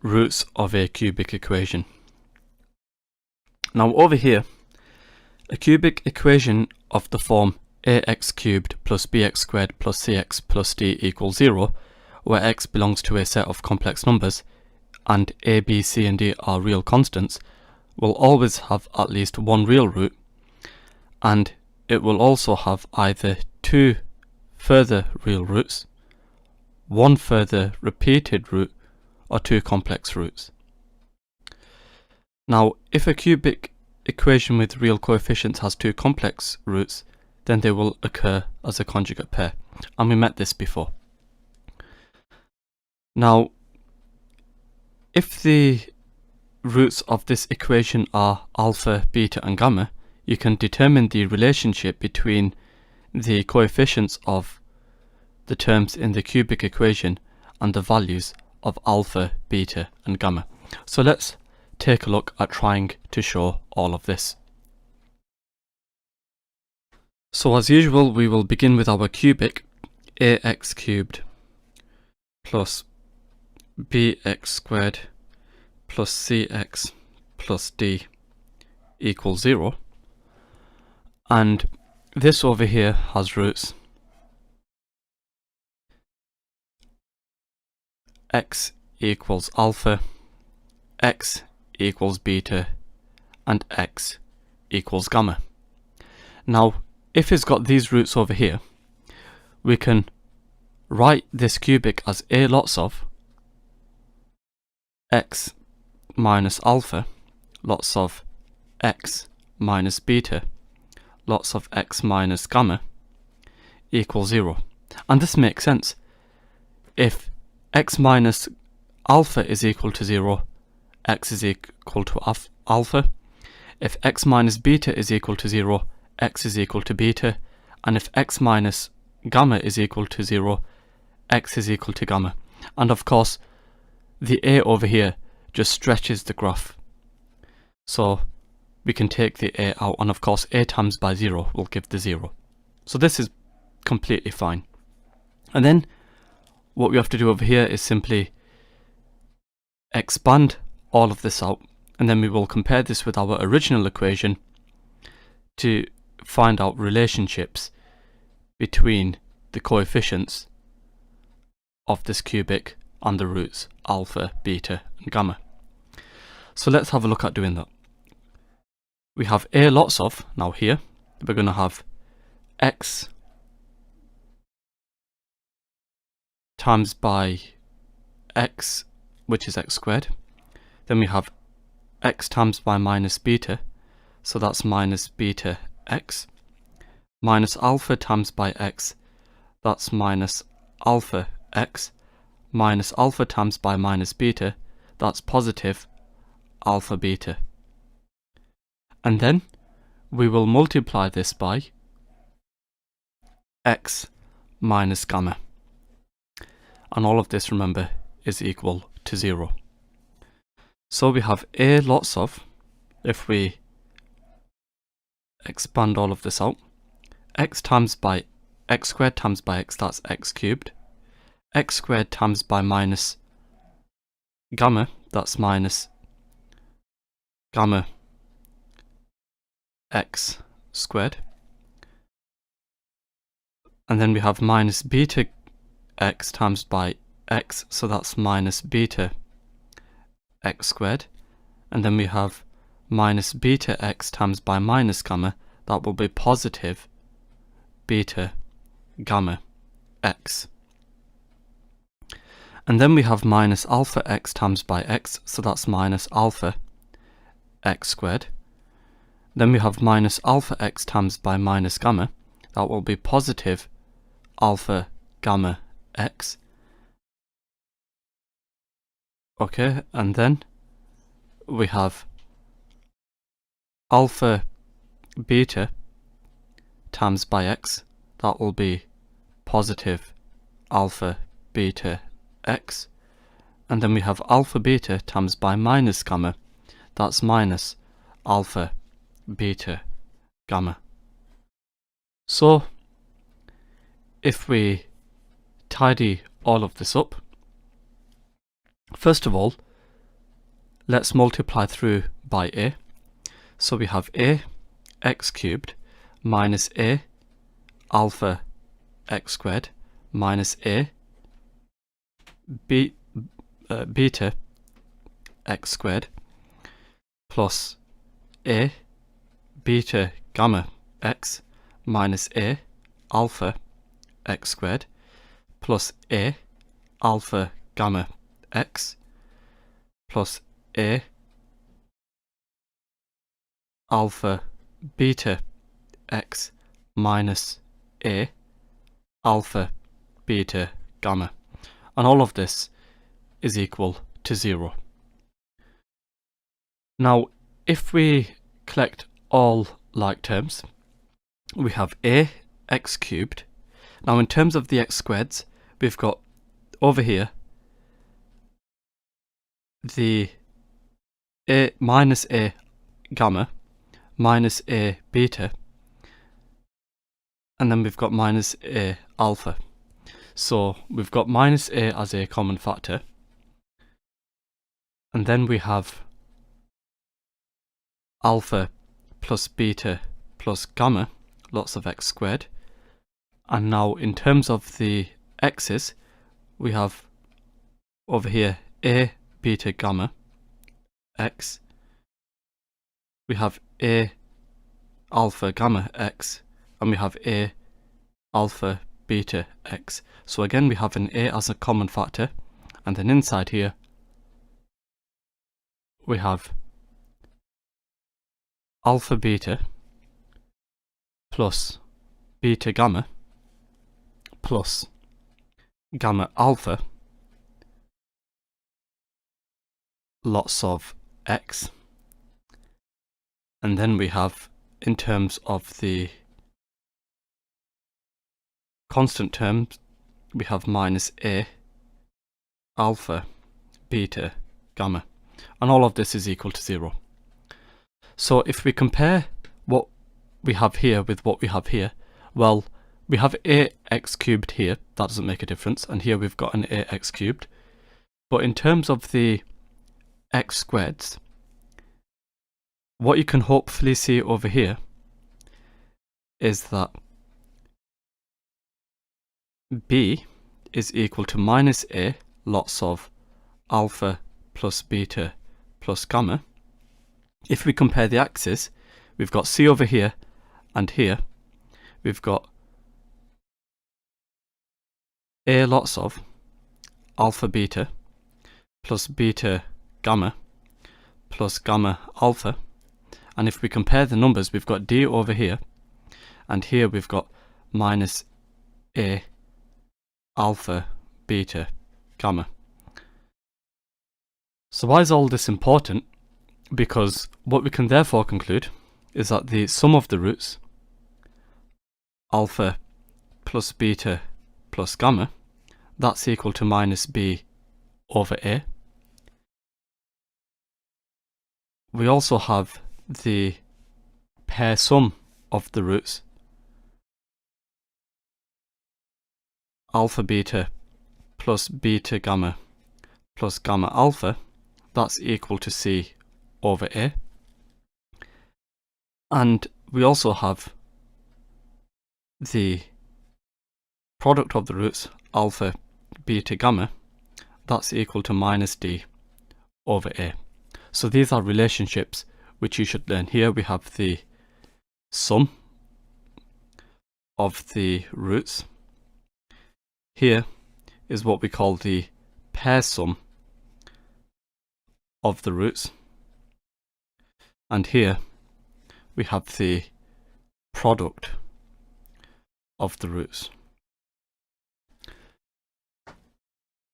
roots of a cubic equation. Now over here, a cubic equation of the form ax cubed plus bx squared plus cx plus d equals 0, where x belongs to a set of complex numbers and a, b, c and d are real constants, will always have at least one real root, and it will also have either two further real roots, one further repeated root, or two complex roots. Now, if a cubic equation with real coefficients has two complex roots, then they will occur as a conjugate pair, and we met this before. Now, if the roots of this equation are alpha, beta and gamma, you can determine the relationship between the coefficients of the terms in the cubic equation and the values of alpha, beta and gamma. So let's take a look at trying to show all of this. So as usual, we will begin with our cubic ax cubed plus bx squared plus cx plus d equals 0, and this over here has roots x equals alpha, x equals beta and x equals gamma. Now if it's got these roots over here, we can write this cubic as a lots of x minus alpha, lots of x minus beta, lots of x minus gamma equals 0. And this makes sense. If x minus alpha is equal to 0, x is equal to alpha. If x minus beta is equal to 0, x is equal to beta. And if x minus gamma is equal to 0, x is equal to gamma. And of course, the a over here just stretches the graph. So we can take the a out, and of course a times by 0 will give the 0. So this is completely fine. And then what we have to do over here is simply expand all of this out, and then we will compare this with our original equation to find out relationships between the coefficients of this cubic and the roots alpha, beta and gamma. So let's have a look at doing that. We have a lots of, now here we're going to have x times by x, which is x squared. Then we have x times by minus beta, so that's minus beta x, minus alpha times by x, that's minus alpha x, minus alpha times by minus beta, that's positive alpha beta. And then we will multiply this by x minus gamma. And all of this, remember, is equal to 0. So we have a lots of, if we expand all of this out, x times by x squared times by x, that's x cubed. X squared times by minus gamma, that's minus gamma x squared. And then we have minus beta x times by x, so that's minus beta x squared. And then we have minus beta x times by minus gamma, that will be positive beta gamma x. And then we have minus alpha x times by x, so that's minus alpha x squared. Then we have minus alpha x times by minus gamma, that will be positive alpha gamma x. Okay, and then we have alpha beta times by x, that will be positive alpha beta x. And then we have alpha beta times by minus gamma, that's minus alpha beta gamma. So if we tidy all of this up, first of all, let's multiply through by a. So we have a x cubed minus a alpha x squared minus a beta x squared plus a beta gamma x minus a alpha x squared plus a alpha gamma x plus a alpha beta x minus a alpha beta gamma, and all of this is equal to 0. Now if we collect all like terms, we have a x cubed. Now in terms of the x squareds, we've got over here the a minus a gamma minus a beta, and then we've got minus a alpha. So we've got minus a as a common factor, and then we have alpha plus beta plus gamma, lots of x squared. And now in terms of the x's, we have over here a beta gamma x, we have a alpha gamma x, and we have a alpha beta x. So again we have an a as a common factor, and then inside here we have alpha beta plus beta gamma plus gamma alpha, lots of x, and then we have, in terms of the constant terms, we have minus a alpha beta gamma, and all of this is equal to 0. So if we compare what we have here with what we have here, well, we have a x cubed here, that doesn't make a difference, and here we've got an a x cubed. But in terms of the x squareds, what you can hopefully see over here is that b is equal to minus a lots of alpha plus beta plus gamma. If we compare the axes, we've got c over here, and here we've got a lots of alpha beta plus beta gamma plus gamma alpha, and if we compare the numbers, we've got d over here, and here we've got minus a alpha beta gamma. So why is all this important? Because what we can therefore conclude is that the sum of the roots alpha plus beta plus gamma, that's equal to minus b over a. We also have the pair sum of the roots alpha beta plus beta gamma plus gamma alpha, that's equal to c over a. And we also have the product of the roots alpha beta gamma, that's equal to minus d over a. So these are relationships which you should learn. Here we have the sum of the roots. Here is what we call the pair sum of the roots, and here we have the product of the roots.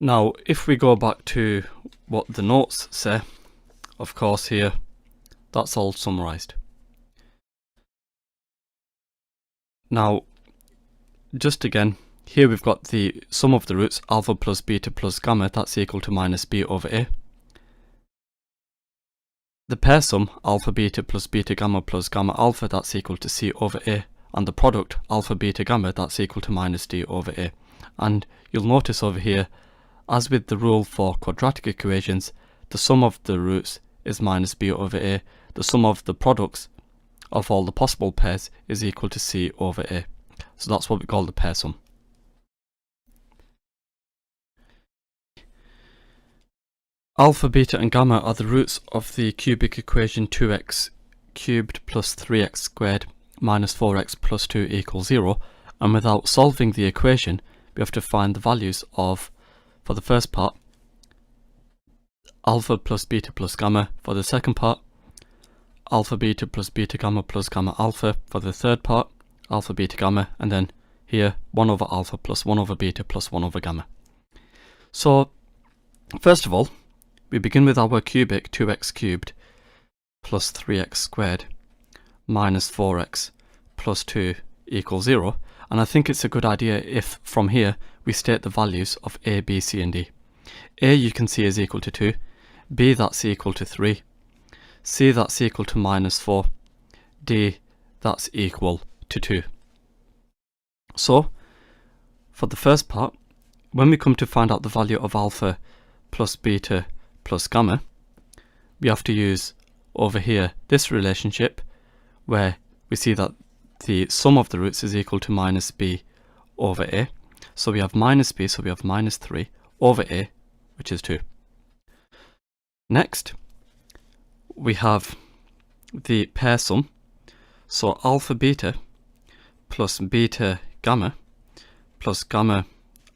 Now if we go back to what the notes say, of course here that's all summarized. Now just again, here we've got the sum of the roots alpha plus beta plus gamma, that's equal to minus b over a. The pair sum alpha beta plus beta gamma plus gamma alpha, that's equal to c over a, and the product alpha beta gamma, that's equal to minus d over a. And you'll notice over here, as with the rule for quadratic equations, the sum of the roots is minus b over a. The sum of the products of all the possible pairs is equal to c over a. So that's what we call the pair sum. Alpha, beta and gamma are the roots of the cubic equation 2x cubed plus 3x squared minus 4x plus 2 equals 0, and without solving the equation we have to find the values of, for the first part, alpha plus beta plus gamma, for the second part, alpha beta plus beta gamma plus gamma alpha, for the third part, alpha beta gamma, and then here 1 over alpha plus 1 over beta plus 1 over gamma. So first of all, we begin with our cubic 2x cubed plus 3x squared minus 4x plus 2 equals 0, and I think it's a good idea if from here we state the values of a, b, c and d. A you can see is equal to 2, b that's equal to 3, c that's equal to minus 4, d that's equal to 2. So for the first part, when we come to find out the value of alpha plus beta plus gamma, we have to use over here this relationship where we see that the sum of the roots is equal to minus b over a. So we have minus b, so we have minus 3 over a, which is 2. Next, we have the pair sum. So alpha beta plus beta gamma plus gamma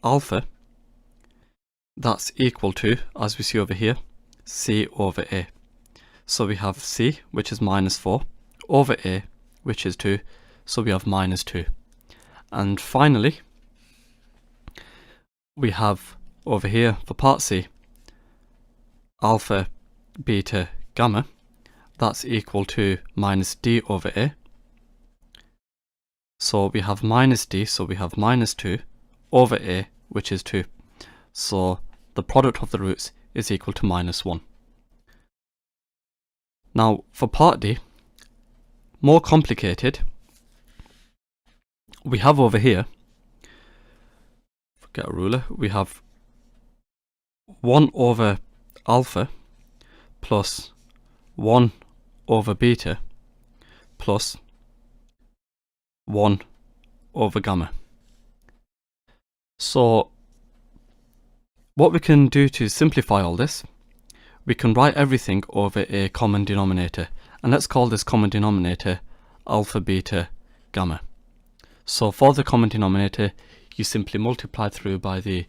alpha, that's equal to, as we see over here, c over a. So we have c, which is minus 4, over a, which is 2, so we have minus 2. And finally, we have over here for part c, alpha beta gamma, that's equal to minus d over a. So we have minus d, so we have minus 2 over a, which is 2. So the product of the roots is equal to minus 1. Now for part d, more complicated, we have over here, forget a ruler, we have 1 over alpha plus 1 over beta plus 1 over gamma. So what we can do to simplify all this, we can write everything over a common denominator, and let's call this common denominator alpha beta gamma. So for the common denominator, you simply multiply through by the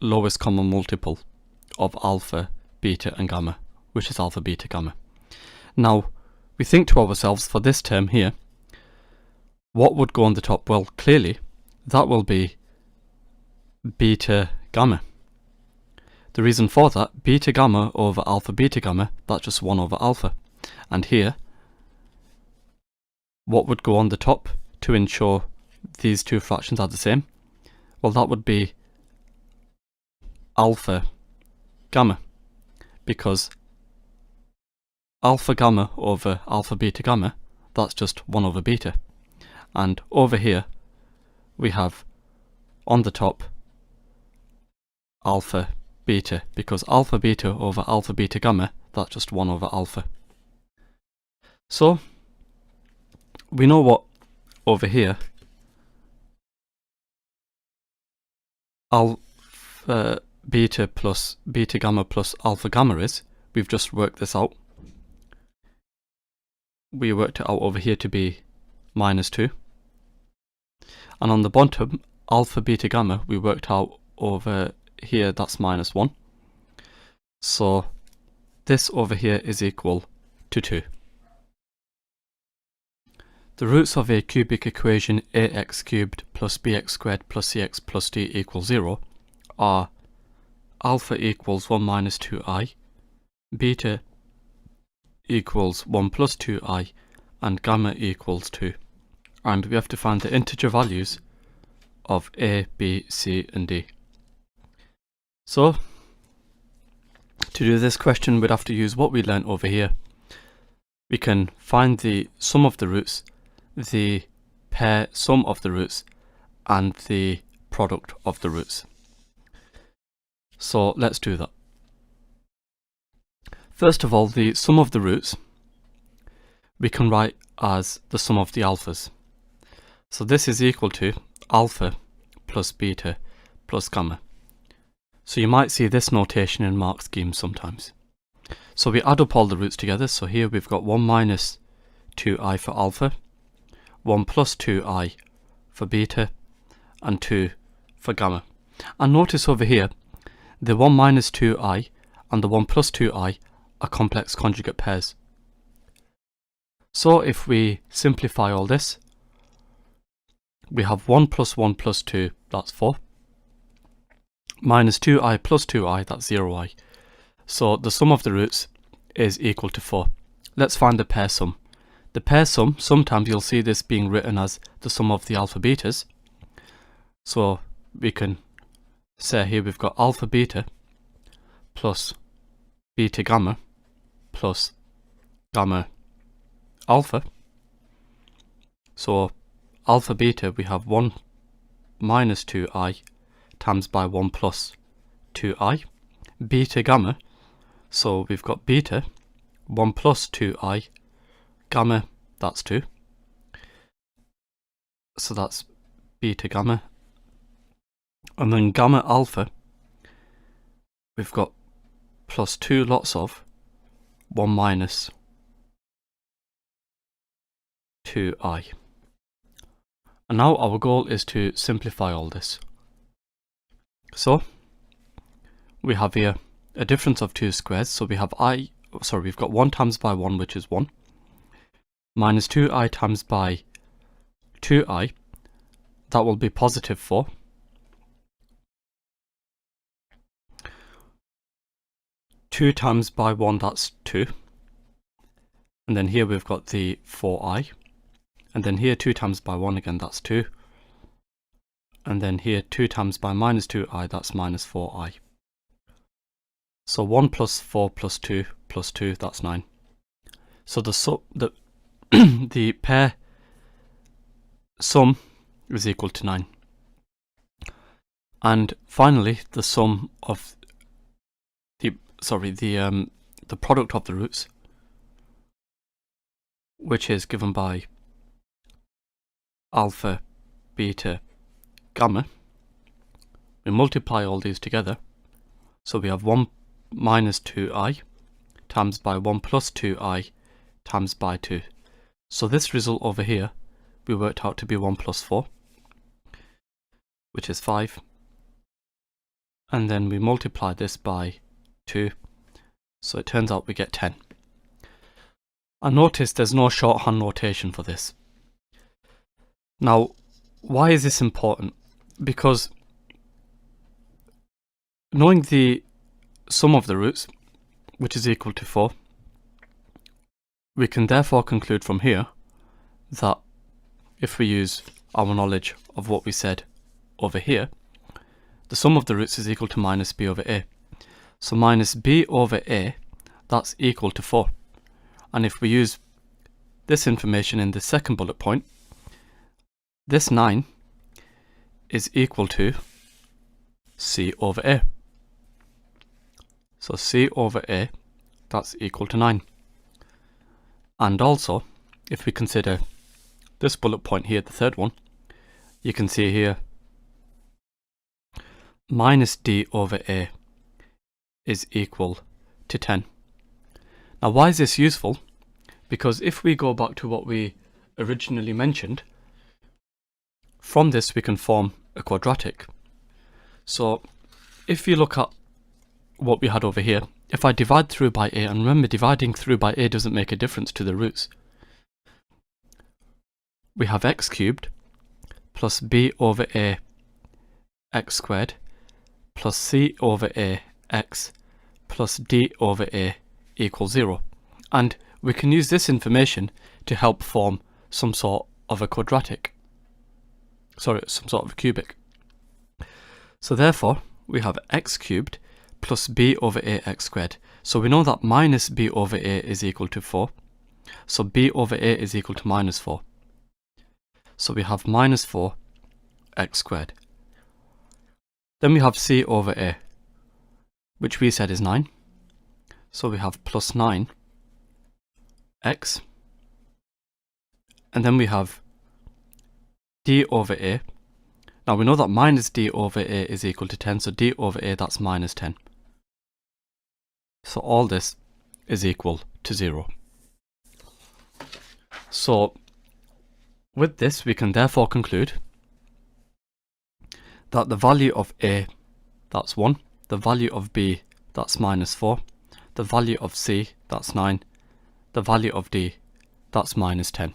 lowest common multiple of alpha, beta and gamma, which is alpha beta gamma. Now we think to ourselves, for this term here, what would go on the top? Well, clearly that will be beta gamma. The reason for that, beta gamma over alpha beta gamma, that's just 1 over alpha. And here, what would go on the top to ensure these two fractions are the same? Well, that would be alpha gamma, because alpha gamma over alpha beta gamma, that's just 1 over beta. And over here, we have on the top alpha beta, because alpha beta over alpha beta gamma, that's just 1 over alpha. So we know what over here alpha beta plus beta gamma plus alpha gamma is. We've just worked this out. We worked it out over here to be minus 2. And on the bottom, alpha beta gamma, we worked out over here, that's minus 1. So this over here is equal to 2. The roots of a cubic equation ax cubed plus bx squared plus cx plus d equals 0 are alpha equals 1 minus 2i, beta equals 1 plus 2i, and gamma equals 2. And we have to find the integer values of a, b, c and d. So to do this question, we'd have to use what we learnt over here. We can find the sum of the roots, the pair sum of the roots, and the product of the roots. So let's do that. First of all, the sum of the roots we can write as the sum of the alphas. So this is equal to alpha plus beta plus gamma. So you might see this notation in mark schemes sometimes. So we add up all the roots together. So here we've got 1 minus 2i for alpha, 1 plus 2i for beta, and 2 for gamma. And notice over here, the 1 minus 2i and the 1 plus 2i are complex conjugate pairs. So if we simplify all this, we have 1 plus 1 plus 2, that's 4, minus 2i plus 2i, that's 0i. So the sum of the roots is equal to 4. Let's find the pair sum. The pair sum, sometimes you'll see this being written as the sum of the alpha betas. So we can say here we've got alpha beta plus beta gamma plus gamma alpha. So alpha beta, we have 1 minus 2i times by 1 plus 2i. Beta gamma, so we've got beta 1 plus 2i, gamma, that's 2. So that's beta gamma. And then gamma alpha, we've got plus 2 lots of 1 minus 2i. And now our goal is to simplify all this. So we have here a difference of 2 squares. So we have we've got 1 times by 1, which is 1, minus 2i times by 2i, that will be positive 4. Two times by 1, that's 2. And then here we've got the 4i. And then here 2 times by 1 again, that's 2. And then here 2 times by minus 2i, that's minus 4i. So 1 plus 4 plus 2 plus 2, that's 9. So the the pair sum is equal to 9. And finally, the sum of the product of the roots, which is given by alpha, beta, gamma. We multiply all these together. So we have 1 minus 2i times by 1 plus 2i times by 2. So this result over here, we worked out to be 1 plus 4, which is 5. And then we multiply this by 2. So it turns out we get 10. And notice there's no shorthand notation for this. Now, why is this important? Because knowing the sum of the roots, which is equal to 4, we can therefore conclude from here that if we use our knowledge of what we said over here, the sum of the roots is equal to minus b over a. So minus b over a, that's equal to 4. And if we use this information in the second bullet point, this 9 is equal to c over a. So c over a, that's equal to 9. And also, if we consider this bullet point here, the third one, you can see here minus d over a is equal to 10. Now why is this useful? Because if we go back to what we originally mentioned, from this we can form a quadratic. So if you look at what we had over here, if I divide through by a, and remember dividing through by a doesn't make a difference to the roots, we have x cubed plus b over a x squared plus c over a x plus d over a equals 0. And we can use this information to help form some sort of a quadratic. Sorry, some sort of a cubic. So therefore, we have x cubed plus b over a x squared. So we know that minus b over a is equal to 4. So b over a is equal to minus 4. So we have minus 4 x squared. Then we have c over a, which we said is 9. So we have plus 9 x, and then we have d over a. Now we know that minus d over a is equal to 10, so d over a, that's minus 10. So all this is equal to 0. So with this, we can therefore conclude that the value of a, that's 1, the value of b, that's minus 4, the value of c, that's 9, the value of d, that's minus 10.